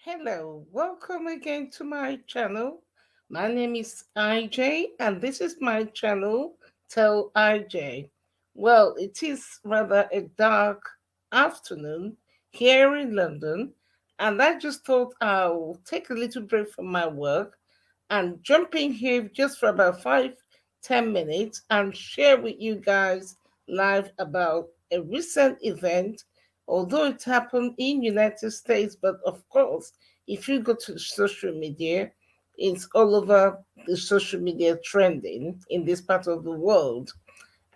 Hello, welcome again to my channel. My name is IJ, and this is my channel, Tell IJ. Well, it is rather a dark afternoon here in London, and I just thought I'll take a little break from my work and jump in here just for about 5-10 minutes and share with you guys live about a recent event, although it happened in United States. But of course, if you go to social media, it's all over the social media trending in this part of the world.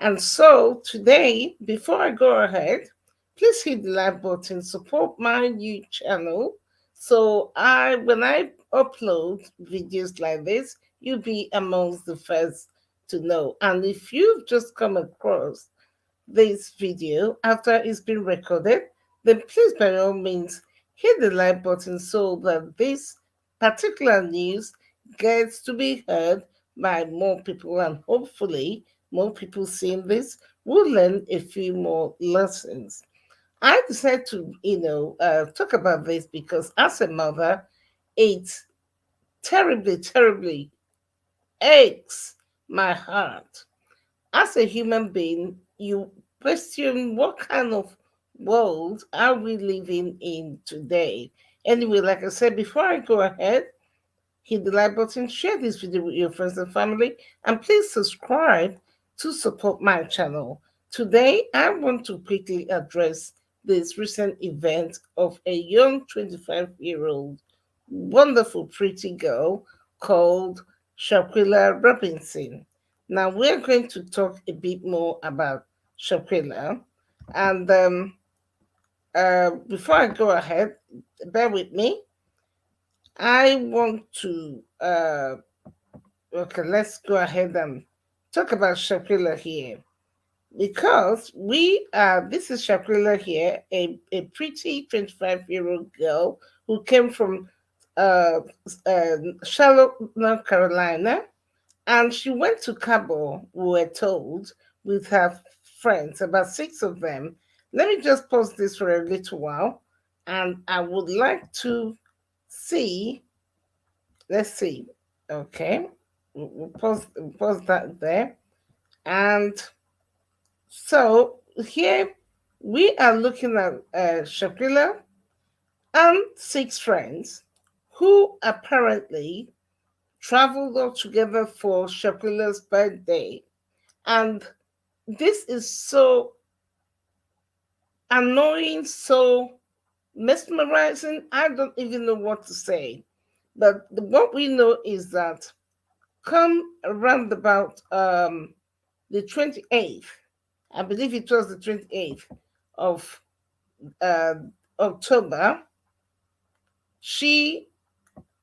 And so today, before I go ahead, please hit the like button, support my new channel. So when I upload videos like this, you'll be amongst the first to know. And if you've just come across this video after it's been recorded, then please by all means hit the like button so that this particular news gets to be heard by more people, and hopefully more people seeing this will learn a few more lessons. I decided to, talk about this because as a mother, it terribly, terribly aches my heart. As a human being, you question what kind of world are we living in today. Anyway, like I said, before I go ahead, hit the like button, share this video with your friends and family, and please subscribe to support my channel. Today, I want to quickly address this recent event of a young 25-year-old wonderful pretty girl called Shaquilla Robinson. Now, we're going to talk a bit more about Shaquilla. And before I go ahead, bear with me. I want to okay, let's go ahead and talk about Shaquilla here because this is Shaquilla here, a pretty 25-year-old girl who came from uh, Charlotte, North Carolina, and she went to Cabo, we were told, with her friends, about six of them. Let me just pause this for a little while, and I would like to see. Let's see. Okay, we'll pause that there. And so here we are looking at Shaquilla and six friends who apparently traveled all together for Shaquilla's birthday. And this is so annoying, so mesmerizing. I don't even know what to say. But what we know is that come around about the 28th, I believe it was the 28th of uh, October, she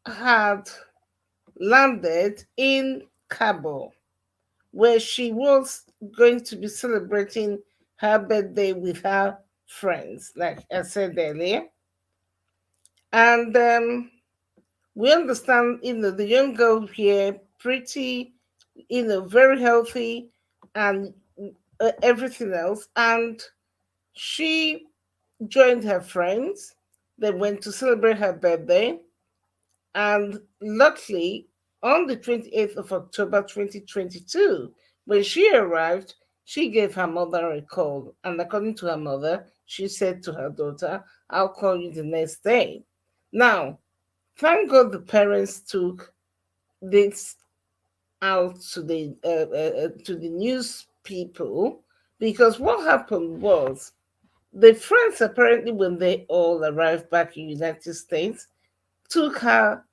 had landed in Cabo, where she was going to be celebrating her birthday with her friends, like I said earlier. And we understand, the young girl here, pretty, very healthy and everything else. And she joined her friends. They went to celebrate her birthday. And luckily, on the 28th of October 2022, when she arrived, she gave her mother a call. And according to her mother, she said to her daughter, I'll call you the next day. Now, thank God the parents took this out to the news people, because what happened was the friends, apparently when they all arrived back in United States, took her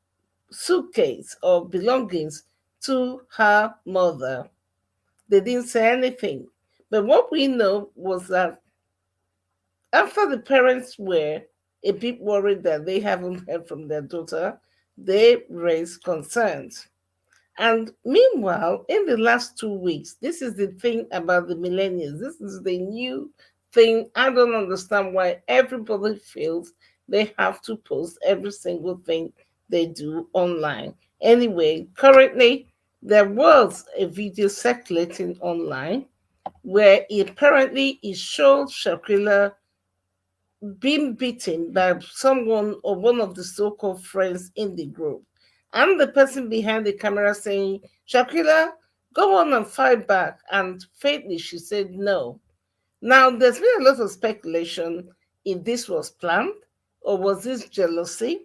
suitcase or belongings to her mother. They didn't say anything. But what we know was that after the parents were a bit worried that they haven't heard from their daughter, they raised concerns. And meanwhile, in the last 2 weeks, this is the thing about the millennials. This is the new thing. I don't understand why everybody feels they have to post every single thing they do online. Anyway, currently, there was a video circulating online where apparently it showed Shaquilla being beaten by someone or one of the so-called friends in the group. And the person behind the camera saying, Shaquilla, go on and fight back. And faintly she said no. Now, there's been a lot of speculation if this was planned, or was this jealousy,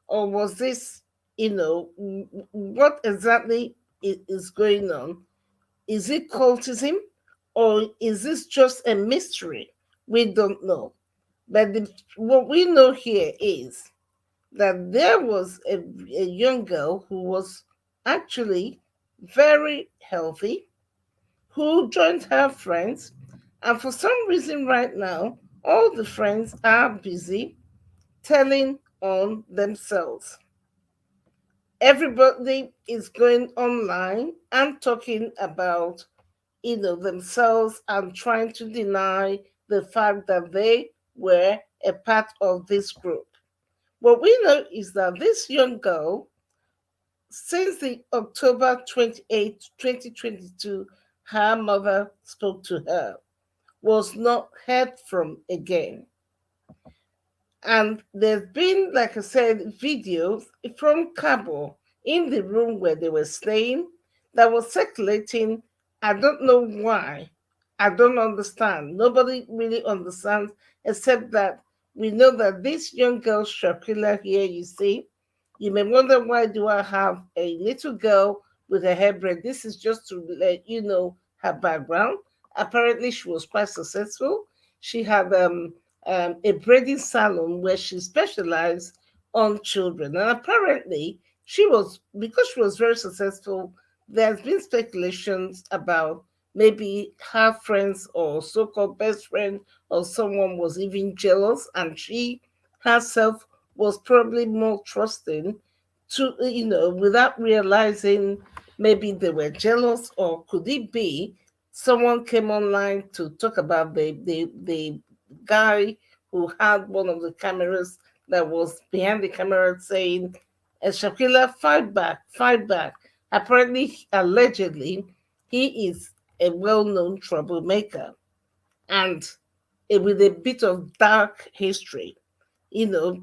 or was this, what exactly is going on? Is it cultism, or is this just a mystery? We don't know. But what we know here is that there was a young girl who was actually very healthy, who joined her friends, and for some reason, right now, all the friends are busy telling on themselves. Everybody is going online and talking about themselves and trying to deny the fact that they were a part of this group. What we know is that this young girl, since the October 28th, 2022, her mother spoke to her, was not heard from again. And there's been, like I said, videos from Cabo in the room where they were staying that was circulating. I don't know why. I don't understand. Nobody really understands, except that we know that this young girl, Shaquilla, here you see, you may wonder why do I have a little girl with a hairbread. This is just to let you know her background. Apparently, she was quite successful. She had a braiding salon where she specialized on children. And apparently, because she was very successful, there's been speculations about maybe her friends or so called best friend or someone was even jealous, and she herself was probably more trusting to, without realizing maybe they were jealous, or could it be someone came online to talk about the guy who had one of the cameras that was behind the camera saying, Shaquilla, fight back, fight back. Apparently, allegedly, he is a well known troublemaker and with a bit of dark history.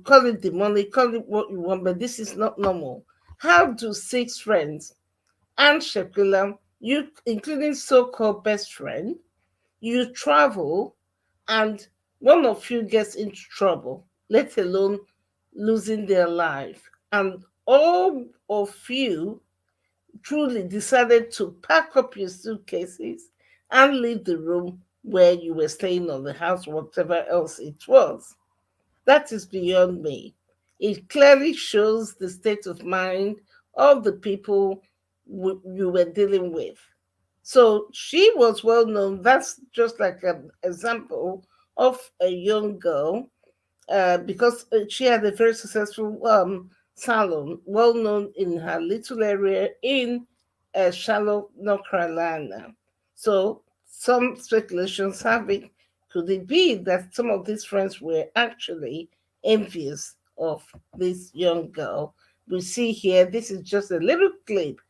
Call it demonic, call it what you want, but this is not normal. How do six friends and Shaquilla, you including so-called best friend, you travel and one of you gets into trouble, let alone losing their life, and all of you truly decided to pack up your suitcases and leave the room where you were staying, or the house, whatever else it was. That is beyond me. It clearly shows the state of mind of the people you were dealing with. So she was well known. That's just like an example of a young girl, because she had a very successful salon, well known in her little area in Charlotte, North Carolina. So some speculations have it. Could it be that some of these friends were actually envious of this young girl? We see here, this is just a little clip.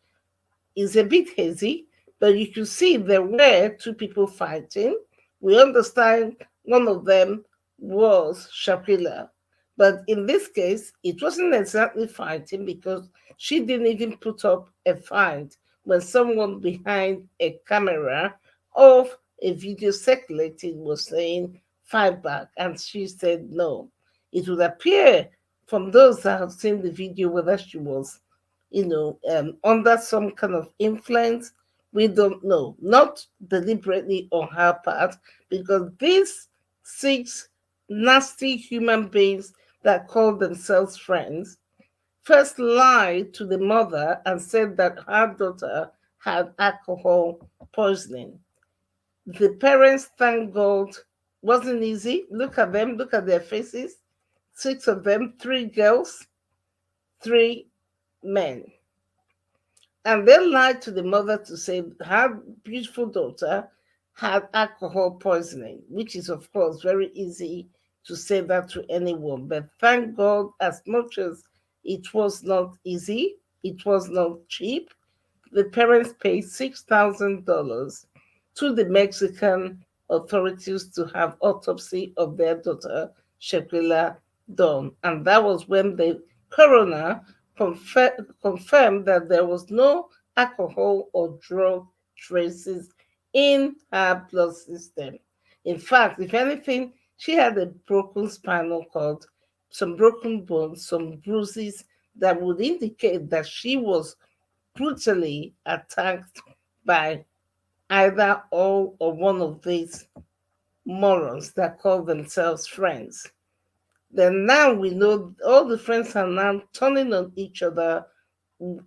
It's a bit hazy, but you can see there were two people fighting. We understand one of them was Shaquilla. But in this case, it wasn't exactly fighting because she didn't even put up a fight when someone behind a camera of a video circulating was saying, fight back. And she said no. It would appear from those that have seen the video whether she was under some kind of influence. We don't know, not deliberately on her part, because these six nasty human beings that call themselves friends first lied to the mother and said that her daughter had alcohol poisoning. The parents, thank God, wasn't easy. Look at them, look at their faces. Six of them, three girls, three men. And they lied to the mother to say her beautiful daughter had alcohol poisoning, which is, of course, very easy to say that to anyone. But thank God, as much as it was not easy, it was not cheap, the parents paid $6,000 to the Mexican authorities to have autopsy of their daughter Shaquilla done. And that was when the coroner confirmed that there was no alcohol or drug traces in her blood system. In fact, if anything, she had a broken spinal cord, some broken bones, some bruises that would indicate that she was brutally attacked by either all or one of these morons that call themselves friends. Then now we know all the friends are now turning on each other,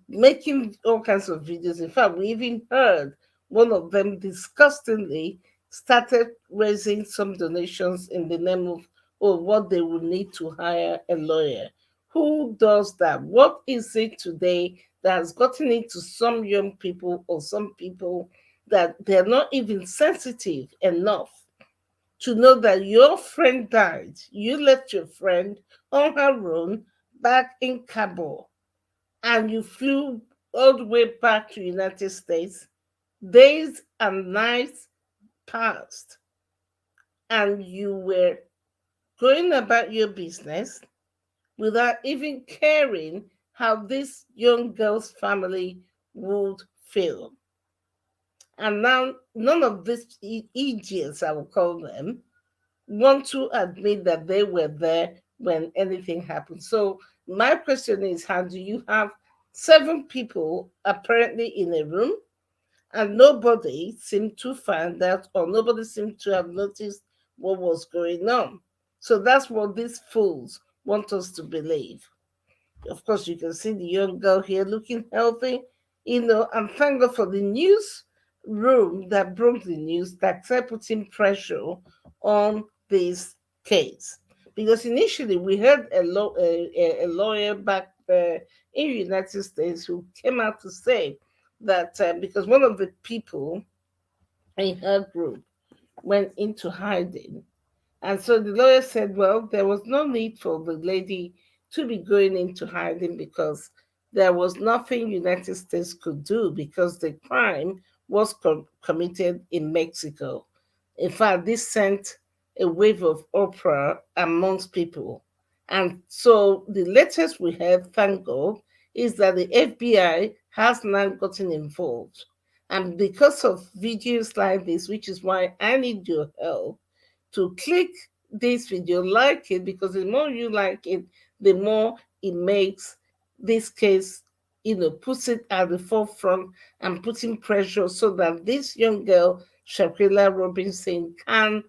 making all kinds of videos. In fact, we even heard one of them disgustingly started raising some donations in the name of what they would need to hire a lawyer. Who does that? What is it today that has gotten into some young people or some people that they're not even sensitive enough to know that your friend died? You left your friend on her own back in Cabo and you flew all the way back to United States. Days and nights passed and you were going about your business without even caring how this young girl's family would feel. And now none of these idiots, I will call them, want to admit that they were there when anything happened. So my question is, how do you have seven people apparently in a room and nobody seemed to find out or nobody seemed to have noticed what was going on? So that's what these fools want us to believe. Of course, you can see the young girl here looking healthy, and thank God for the news room that broke the news that started putting pressure on this case. Because initially we heard a lawyer back in the United States who came out to say that because one of the people in her group went into hiding, and so the lawyer said, well, there was no need for the lady to be going into hiding because there was nothing United States could do because the crime was committed in Mexico. In fact, this sent a wave of uproar amongst people. And so the latest we have, thank God, is that the FBI has now gotten involved. And because of videos like this, which is why I need your help, to click this video, like it, because the more you like it, the more it makes this case, puts it at the forefront and putting pressure so that this young girl, Shaquilla Robinson, can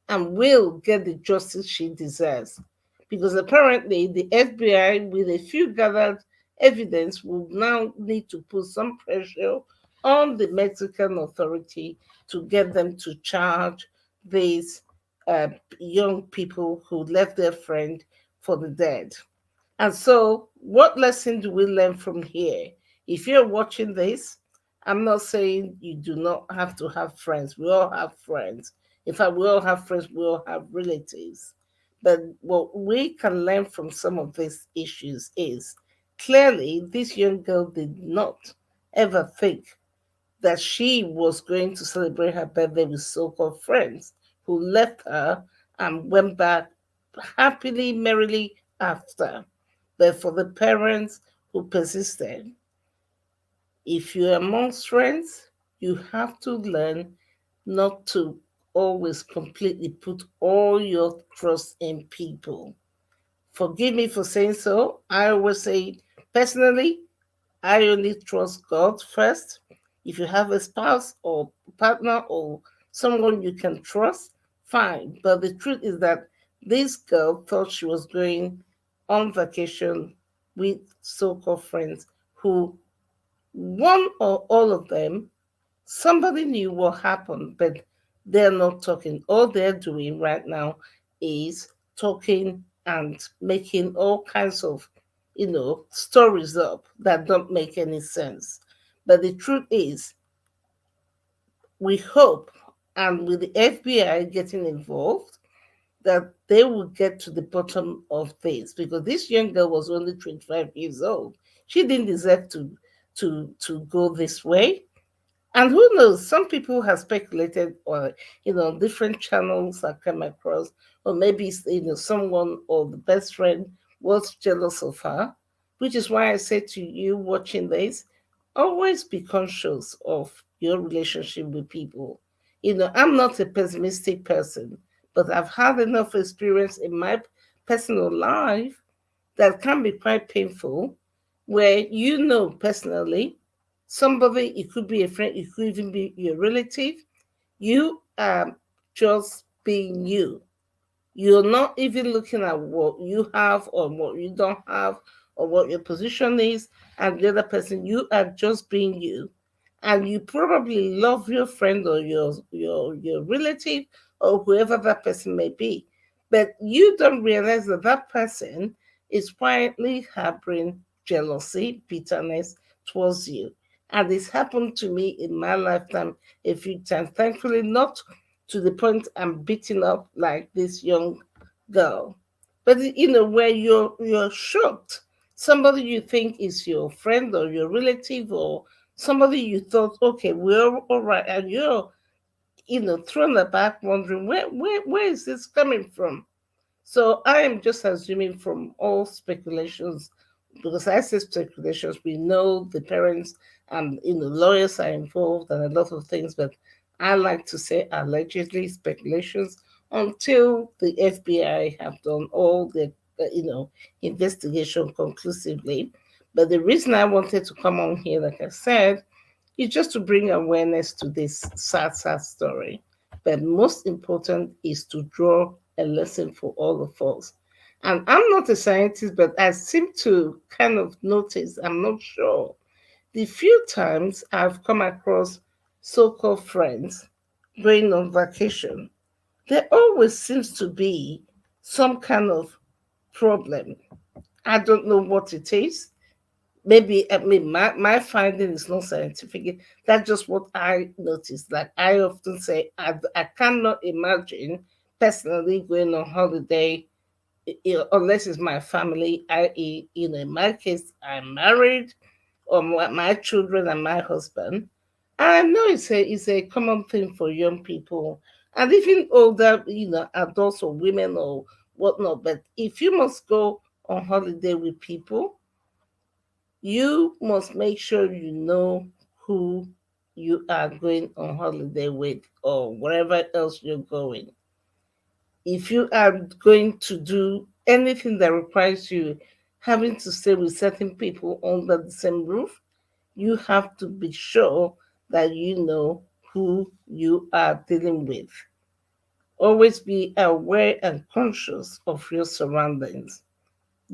and will get the justice she deserves. Because apparently the FBI, with a few gathered evidence, will now need to put some pressure on the Mexican authority to get them to charge these uh, young people who left their friend for the dead. And so, what lesson do we learn from here? If you're watching this, I'm not saying you do not have to have friends. We all have friends. In fact, we all have friends, we all have relatives. But what we can learn from some of these issues is clearly this young girl did not ever think that she was going to celebrate her birthday with so called friends who left her and went back happily, merrily after. But for the parents who persisted, if you're amongst friends, you have to learn not to always completely put all your trust in people. Forgive me for saying so. I always say, personally, I only trust God first. If you have a spouse or partner or someone you can trust, fine. But the truth is that this girl thought she was going on vacation with so called friends who, one or all of them, somebody knew what happened, but they're not talking. All they're doing right now is talking and making all kinds of, stories up that don't make any sense. But the truth is, we hope, and with the FBI getting involved, that they will get to the bottom of this because this young girl was only 25 years old. She didn't deserve to go this way. And who knows, some people have speculated, or different channels I come across, or maybe someone or the best friend was jealous of her, which is why I say to you watching this, always be conscious of your relationship with people. I'm not a pessimistic person, but I've had enough experience in my personal life that can be quite painful, where personally somebody, it could be a friend, it could even be your relative, you are just being you. You're not even looking at what you have or what you don't have or what your position is, and the other person, you are just being you. And you probably love your friend or your relative or whoever that person may be. But you don't realize that that person is quietly harboring jealousy, bitterness towards you. And it's happened to me in my lifetime a few times. Thankfully, not to the point I'm beating up like this young girl. But where you're shocked. Somebody you think is your friend or your relative or somebody you thought, okay, we're all right, and you're thrown aback wondering where is this coming from? So I am just assuming from all speculations, because I say speculations, we know the parents and lawyers are involved and a lot of things, but I like to say allegedly speculations until the FBI have done all the investigation conclusively. But the reason I wanted to come on here, like I said, is just to bring awareness to this sad story. But most important is to draw a lesson for all of us. And I'm not a scientist, but I seem to kind of notice, I'm not sure, the few times I've come across so called friends going on vacation, there always seems to be some kind of problem. I don't know what it is. Maybe, I mean, my finding is not scientific. That's just what I noticed. Like I often say, I cannot imagine personally going on holiday, unless it's my family, i.e., in my case, I'm married, or my children and my husband. And I know it's a common thing for young people and even older, adults or women or whatnot. But if you must go on holiday with people, you must make sure you know who you are going on holiday with or wherever else you're going. If you are going to do anything that requires you having to stay with certain people under the same roof, you have to be sure that you know who you are dealing with. Always be aware and conscious of your surroundings.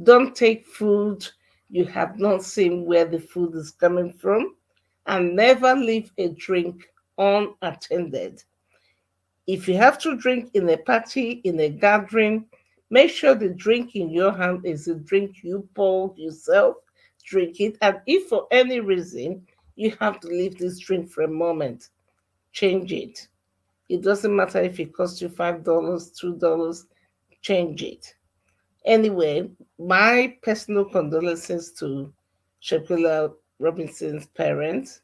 Don't take food you have not seen where the food is coming from, and never leave a drink unattended. If you have to drink in a party, in a gathering, make sure the drink in your hand is a drink you poured yourself. Drink it. And if for any reason you have to leave this drink for a moment, change it. It doesn't matter if it costs you $5, $2, change it. Anyway, my personal condolences to Shaquilla Robinson's parents.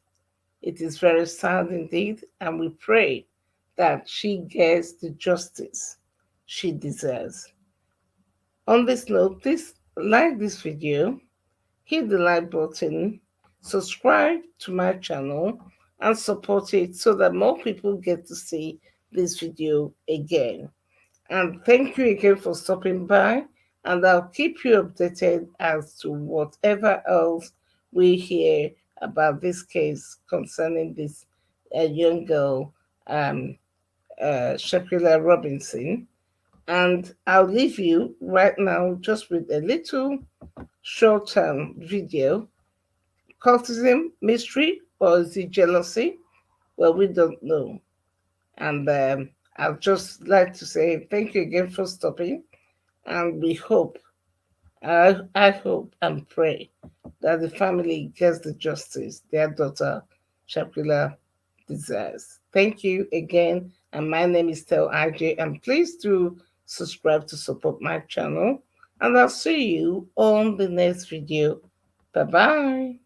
It is very sad indeed, and we pray that she gets the justice she deserves. On this note, please like this video, hit the like button, subscribe to my channel, and support it so that more people get to see this video again. And thank you again for stopping by, and I'll keep you updated as to whatever else we hear about this case concerning this young girl, um, Shaquilla Robinson. And I'll leave you right now just with a little short video. Cultism, mystery, or is it jealousy? Well, we don't know. And I'd just like to say thank you again for stopping. And we hope, I hope and pray that the family gets the justice their daughter, Shaquilla, deserves. Thank you again. And my name is Tel IJ. And please do subscribe to support my channel. And I'll see you on the next video. Bye bye.